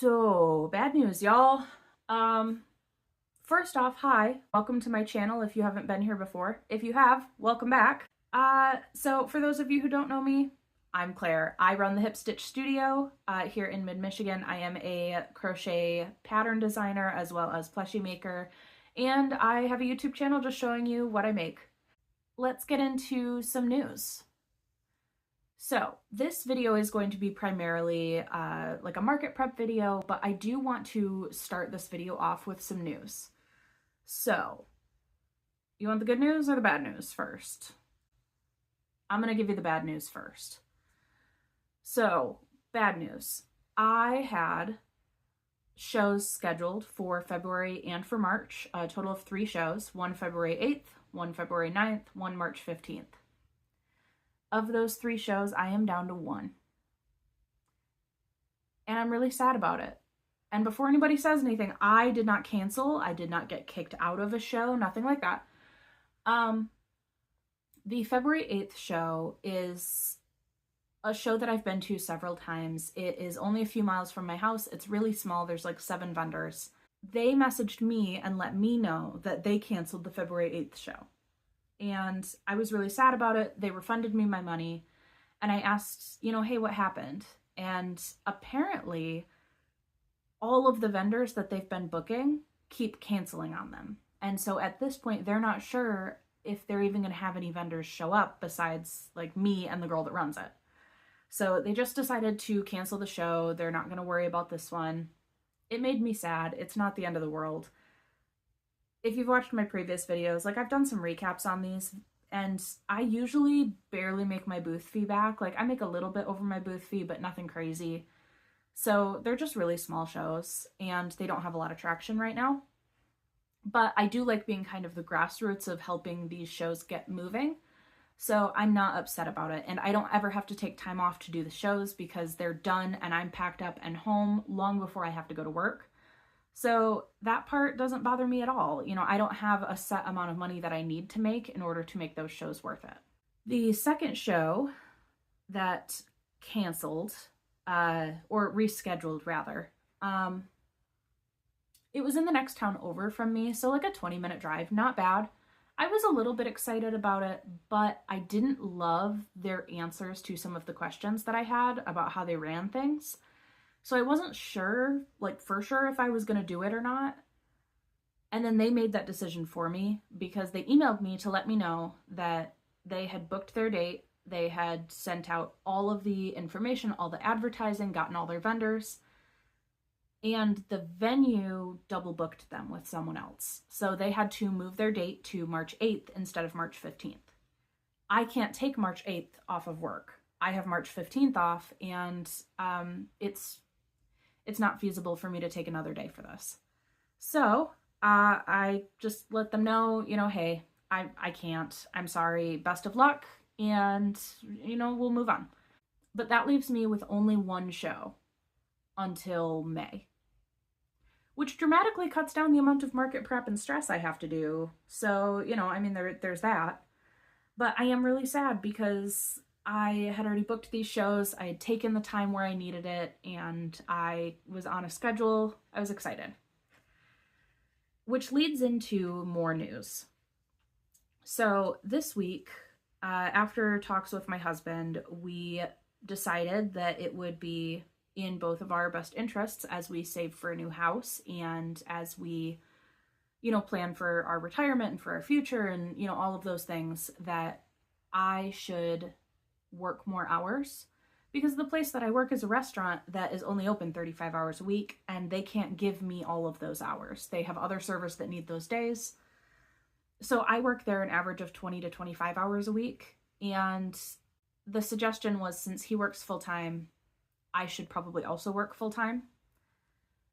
So, bad news, y'all. First off, hi. Welcome to my channel if you haven't been here before. If you have, welcome back. So for those of you who don't know me, I'm Claire. I run the Hip Stitch Studio here in mid-Michigan. I am a crochet pattern designer as well as plushie maker, and I have a YouTube channel just showing you what I make. Let's get into some news. So this video is going to be primarily like a market prep video, but I do want to start this video off with some news. So, you want the good news or the bad news first? I'm going to give you the bad news first. So, bad news. I had shows scheduled for February and for March, a total of 3 shows, one February 8th, one February 9th, one March 15th. Of those 3 shows, I am down to 1. And I'm really sad about it. And before anybody says anything, I did not cancel. I did not get kicked out of a show, nothing like that. The February 8th show is a show that I've been to several times. It is only a few miles from my house. It's really small. There's like 7 vendors. They messaged me and let me know that they canceled the February 8th show. And I was really sad about it. They refunded me my money. And I asked, hey, what happened? And apparently all of the vendors that they've been booking keep canceling on them. And so at this point, they're not sure if they're even going to have any vendors show up besides like me and the girl that runs it. So they just decided to cancel the show. They're not going to worry about this one. It made me sad. It's not the end of the world. If you've watched my previous videos, like I've done some recaps on these, and I usually barely make my booth fee back. Like I make a little bit over my booth fee, but nothing crazy. So they're just really small shows and they don't have a lot of traction right now. But I do like being kind of the grassroots of helping these shows get moving. So I'm not upset about it. And I don't ever have to take time off to do the shows because they're done and I'm packed up and home long before I have to go to work. So that part doesn't bother me at all. I don't have a set amount of money that I need to make in order to make those shows worth it. The second show that canceled, or rescheduled rather, it was in the next town over from me, so like a 20-minute drive, not bad. I was a little bit excited about it, but I didn't love their answers to some of the questions that I had about how they ran things. So I wasn't sure, like for sure, if I was going to do it or not. And then they made that decision for me because they emailed me to let me know that they had booked their date. They had sent out all of the information, all the advertising, gotten all their vendors. And the venue double booked them with someone else. So they had to move their date to March 8th instead of March 15th. I can't take March 8th off of work. I have March 15th off, and it's not feasible for me to take another day for this. So I just let them know, hey, I can't. I'm sorry. Best of luck. And, we'll move on. But that leaves me with only 1 show until May, which dramatically cuts down the amount of market prep and stress I have to do. So, there's that. But I am really sad because I had already booked these shows. I had taken the time where I needed it, and I was on a schedule. I was excited. Which leads into more news. So this week, after talks with my husband, we decided that it would be in both of our best interests as we save for a new house and as we, plan for our retirement and for our future and, all of those things, that I should work more hours, because the place that I work is a restaurant that is only open 35 hours a week, and they can't give me all of those hours. They have other servers that need those days. So I work there an average of 20 to 25 hours a week. And the suggestion was, since he works full-time, I should probably also work full-time.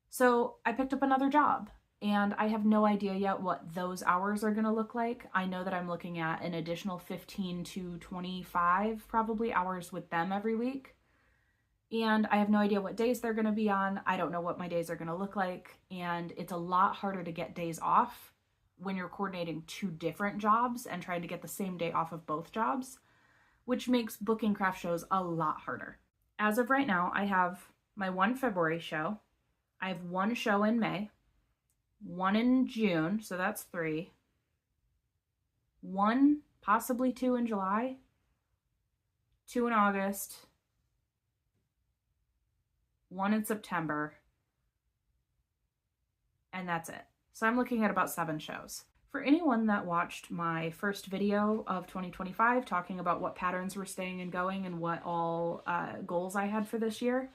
So I picked up another job, and I have no idea yet what those hours are going to look like. I know that I'm looking at an additional 15 to 25 probably hours with them every week. And I have no idea what days they're going to be on. I don't know what my days are going to look like. And it's a lot harder to get days off when you're coordinating 2 different jobs and trying to get the same day off of both jobs, which makes booking craft shows a lot harder. As of right now, I have my 1 February show, I have one show in May, one in June, so that's 3, one, possibly 2 in July, 2 in August, 1 in September, and that's it. So I'm looking at about 7 shows. For anyone that watched my first video of 2025 talking about what patterns were staying and going and what all goals I had for this year,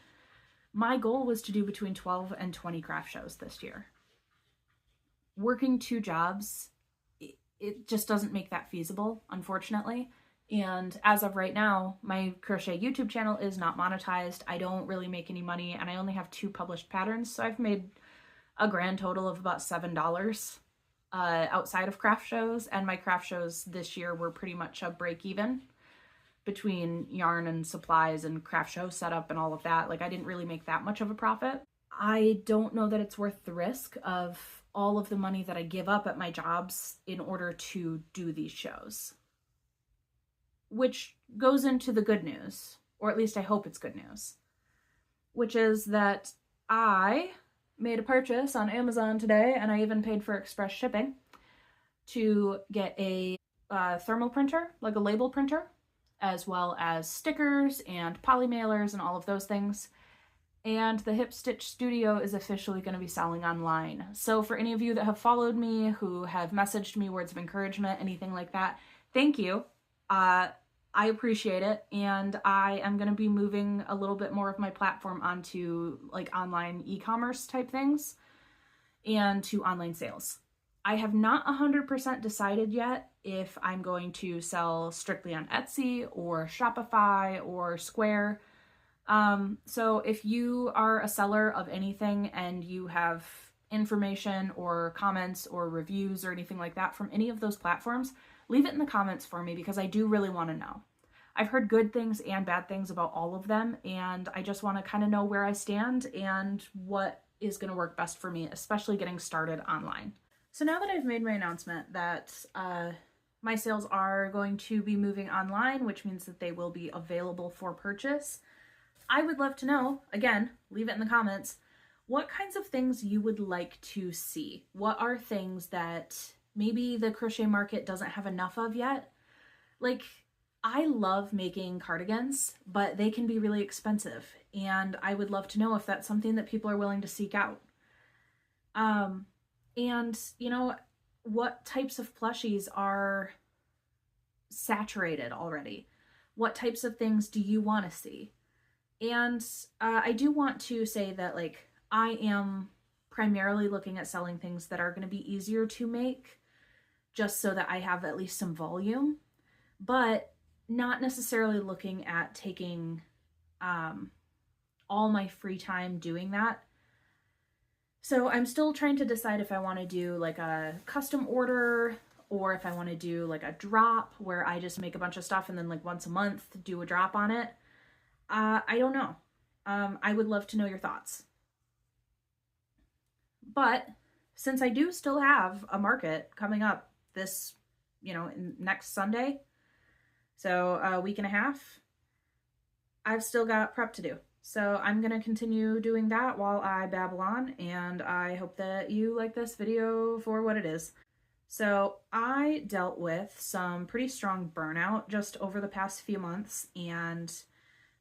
my goal was to do between 12 and 20 craft shows this year. Working 2 jobs, it just doesn't make that feasible, unfortunately. And as of right now, my crochet YouTube channel is not monetized. I don't really make any money, and I only have 2 published patterns, so I've made a grand total of about $7 outside of craft shows, and my craft shows this year were pretty much a break even between yarn and supplies and craft show setup and all of that. Like, I didn't really make that much of a profit. I don't know that it's worth the risk of all of the money that I give up at my jobs in order to do these shows. Which goes into the good news, or at least I hope it's good news, which is that I made a purchase on Amazon today, and I even paid for express shipping to get a thermal printer, like a label printer, as well as stickers and poly mailers and all of those things. And the Hip Stitch Studio is officially going to be selling online. So for any of you that have followed me, who have messaged me words of encouragement, anything like that, thank you. I appreciate it, and I am going to be moving a little bit more of my platform onto like online e-commerce type things and to online sales. I have not 100% decided yet if I'm going to sell strictly on Etsy or Shopify or Square. So if you are a seller of anything and you have information or comments or reviews or anything like that from any of those platforms, leave it in the comments for me, because I do really want to know. I've heard good things and bad things about all of them, and I just want to kind of know where I stand and what is going to work best for me, especially getting started online. So now that I've made my announcement that my sales are going to be moving online, which means that they will be available for purchase, I would love to know, again, leave it in the comments, what kinds of things you would like to see. What are things that maybe the crochet market doesn't have enough of yet? Like, I love making cardigans, but they can be really expensive, and I would love to know if that's something that people are willing to seek out. And, you know, what types of plushies are saturated already? What types of things do you want to see? And I do want to say that, like, I am primarily looking at selling things that are going to be easier to make, just so that I have at least some volume, but not necessarily looking at taking all my free time doing that. So I'm still trying to decide if I want to do like a custom order, or if I want to do like a drop where I just make a bunch of stuff and then like once a month do a drop on it. I don't know. I would love to know your thoughts. But since I do still have a market coming up this, next Sunday, so a week and a half, I've still got prep to do. So I'm going to continue doing that while I babble on, and I hope that you like this video for what it is. So I dealt with some pretty strong burnout just over the past few months, and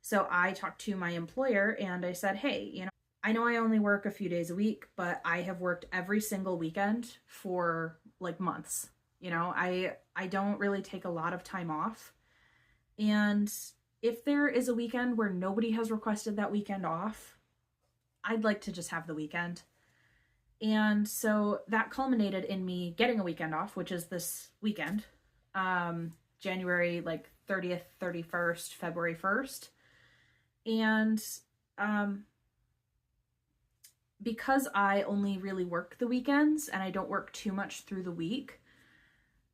so I talked to my employer and I said, hey, I know I only work a few days a week, but I have worked every single weekend for like months. I don't really take a lot of time off. And if there is a weekend where nobody has requested that weekend off, I'd like to just have the weekend. And so that culminated in me getting a weekend off, which is this weekend, January 30th, 31st, February 1st. And because I only really work the weekends and I don't work too much through the week,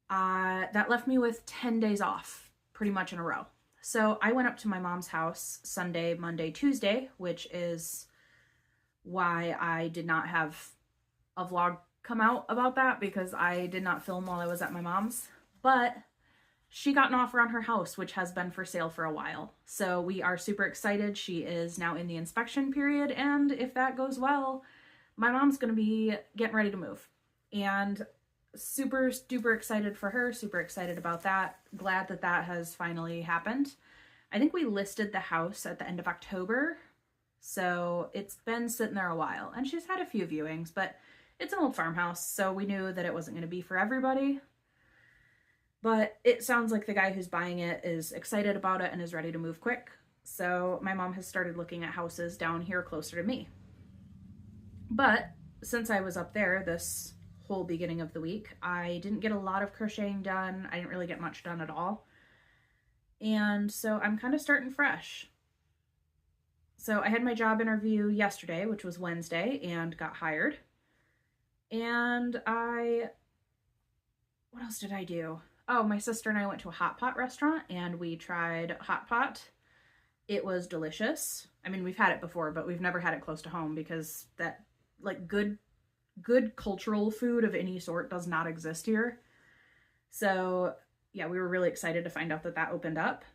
that left me with 10 days off pretty much in a row. So I went up to my mom's house Sunday, Monday, Tuesday, which is why I did not have a vlog come out about that, because I did not film while I was at my mom's. But she got an offer on her house, which has been for sale for a while. So we are super excited. She is now in the inspection period, and if that goes well, my mom's going to be getting ready to move. And super, super excited for her, super excited about that. Glad that that has finally happened. I think we listed the house at the end of October, so it's been sitting there a while, and she's had a few viewings, but it's an old farmhouse, so we knew that it wasn't going to be for everybody. But it sounds like the guy who's buying it is excited about it and is ready to move quick. So my mom has started looking at houses down here closer to me. But since I was up there this whole beginning of the week, I didn't get a lot of crocheting done. I didn't really get much done at all. And so I'm kind of starting fresh. So I had my job interview yesterday, which was Wednesday, and got hired. And what else did I do? Oh, my sister and I went to a hot pot restaurant and we tried hot pot. It was delicious. I mean, we've had it before, but we've never had it close to home because that, like, good cultural food of any sort does not exist here. So yeah, we were really excited to find out that that opened up.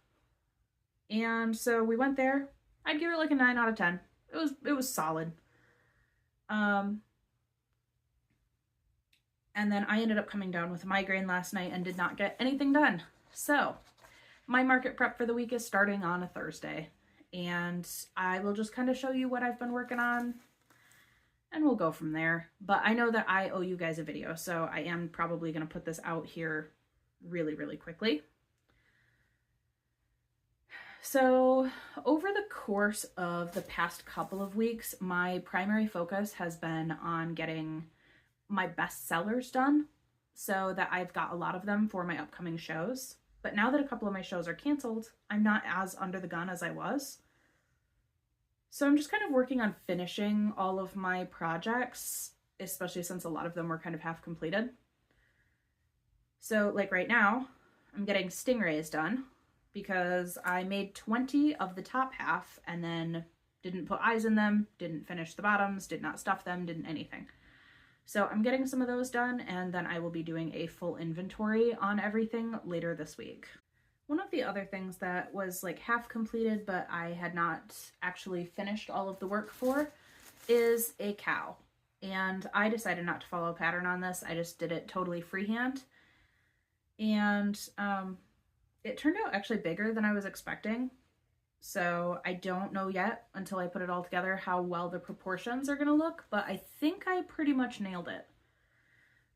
And so we went there. I'd give it like a 9 out of 10. It was solid. And then I ended up coming down with a migraine last night and did not get anything done. So my market prep for the week is starting on a Thursday, and I will just kind of show you what I've been working on and we'll go from there. But I know that I owe you guys a video, so I am probably going to put this out here really, really quickly. So over the course of the past couple of weeks, my primary focus has been on getting my best sellers done so that I've got a lot of them for my upcoming shows. But now that a couple of my shows are canceled, I'm not as under the gun as I was. So I'm just kind of working on finishing all of my projects, especially since a lot of them were kind of half completed. So like right now, I'm getting stingrays done because I made 20 of the top half and then didn't put eyes in them, didn't finish the bottoms, did not stuff them, didn't anything. So I'm getting some of those done, and then I will be doing a full inventory on everything later this week. One of the other things that was like half completed, but I had not actually finished all of the work for, is a cow. And I decided not to follow a pattern on this. I just did it totally freehand. And it turned out actually bigger than I was expecting. So I don't know yet until I put it all together how well the proportions are going to look, but I think I pretty much nailed it.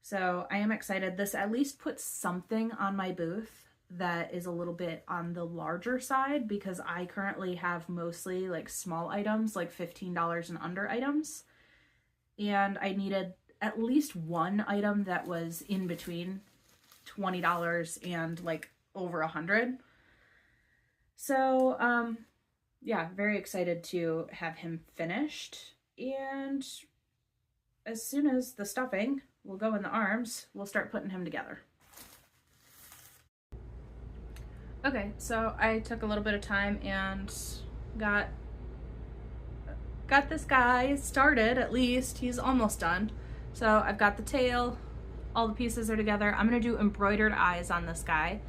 So I am excited. This at least puts something on my booth that is a little bit on the larger side, because I currently have mostly like small items, like $15 and under items. And I needed at least one item that was in between $20 and like over $100. So, yeah, very excited to have him finished. And as soon as the stuffing will go in the arms, we'll start putting him together. Okay, so I took a little bit of time and got this guy started. At least he's almost done. So I've got the tail, all the pieces are together. I'm gonna do embroidered eyes on this guy.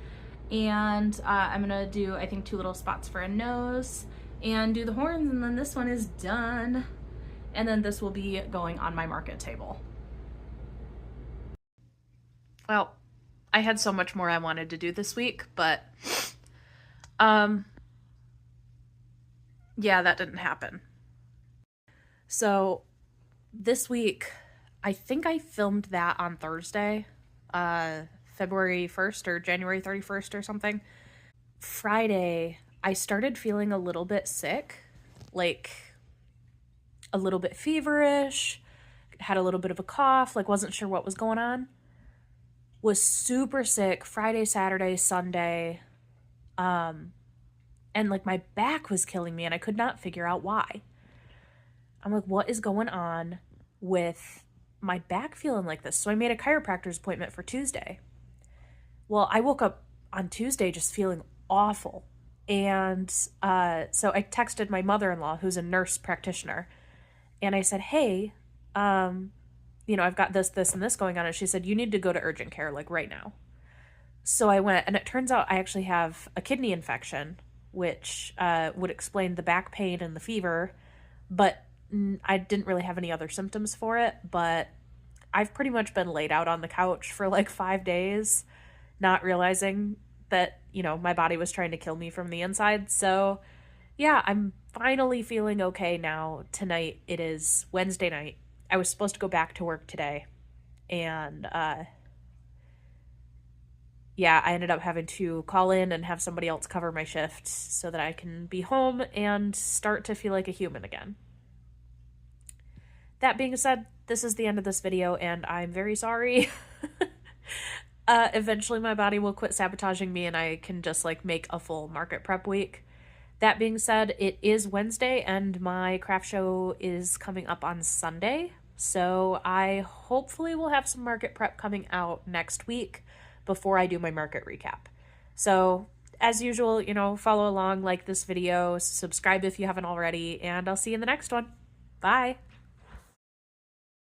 And I'm gonna do, I think, 2 little spots for a nose and do the horns, and then this one is done. And then this will be going on my market table. Well, I had so much more I wanted to do this week, but yeah, that didn't happen. So this week, I think I filmed that on Thursday, February 1st or January 31st or something. Friday, I started feeling a little bit sick, like a little bit feverish, had a little bit of a cough, like wasn't sure what was going on. Was super sick Friday, Saturday, Sunday. And like my back was killing me and I could not figure out why. I'm like, what is going on with my back feeling like this? So I made a chiropractor's appointment for Tuesday. Well, I woke up on Tuesday just feeling awful. And so I texted my mother-in-law, who's a nurse practitioner, and I said, hey, I've got this, and this going on. And she said, you need to go to urgent care, like right now. So I went, and it turns out I actually have a kidney infection, which would explain the back pain and the fever, but I didn't really have any other symptoms for it. But I've pretty much been laid out on the couch for like 5 days, not realizing that, my body was trying to kill me from the inside. So, yeah, I'm finally feeling okay now. Tonight, it is Wednesday night. I was supposed to go back to work today, and yeah, I ended up having to call in and have somebody else cover my shift so that I can be home and start to feel like a human again. That being said, this is the end of this video, and I'm very sorry. Eventually, my body will quit sabotaging me, and I can just like make a full market prep week. That being said, it is Wednesday, and my craft show is coming up on Sunday. So I hopefully will have some market prep coming out next week before I do my market recap. So, as usual, follow along, like this video, subscribe if you haven't already, and I'll see you in the next one. Bye.